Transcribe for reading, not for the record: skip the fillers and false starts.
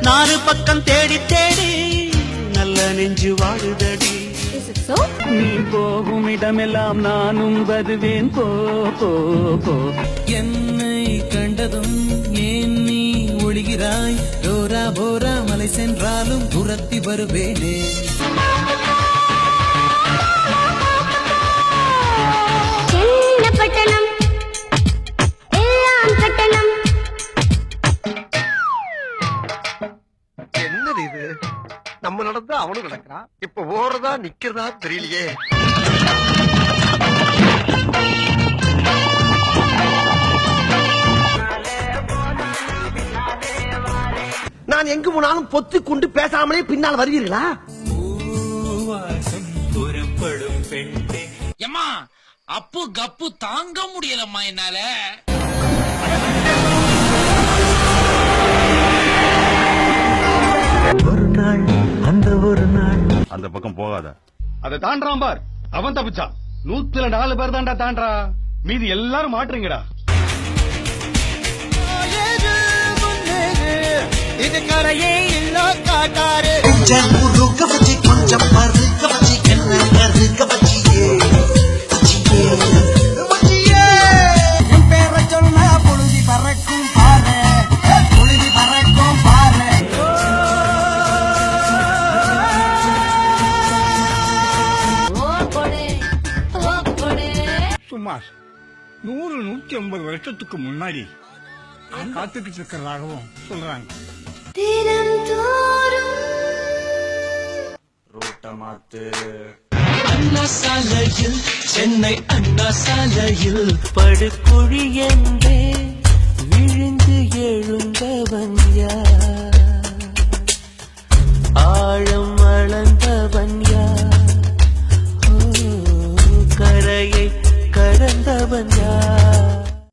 நாலு பக்கம் தேடி தேடி நல்ல நெஞ்சு வாழுதடி. நீ போகும் இடமெல்லாம் நானும் வருவேன் போ போ போ. என்னை கண்டதும் ஏன் நீ ஒழிகிறாய்? டோரா போரா மலை சென்றாலும் துரத்தி வருவேனே. என்னது இது? நம்ம நடந்தா அவனும் நடக்கிறான். இப்ப ஓடுறதா நிக்கிறதா தெரியலையே. நான் எங்கு போனாலும் பொத்து கொண்டு பேசாமலே பின்னால் வருவீர்களா? புறப்படும் பெண்ணே. எம்மா அப்பு கப்பு தாங்க முடியலம்மா என்னால. ஒரு நாள் அந்த ஒரு நாள் அந்த பக்கம் போகாத. அதை தாண்டான் பார், அவன் தப்பிச்சான். 104 பேர் தாண்டா தாண்டா, மீதி எல்லாரும் மாட்டுறீங்கடா. இது கரையே இல்ல காட்டாரு. சுமார் 100-150 வருஷத்துக்கு முன்னாடி காத்துக்கிட்டு இருக்கிறதாகவும் சொல்றாங்க. அண்ணா சாலையில் சென்னை அண்ணா சாலையில் படுகுழி என்றே விழுந்து எழுந்தவன் யார்? ஆழம் அளந்தவன் யார்? கரையை கடந்தவன் யார்?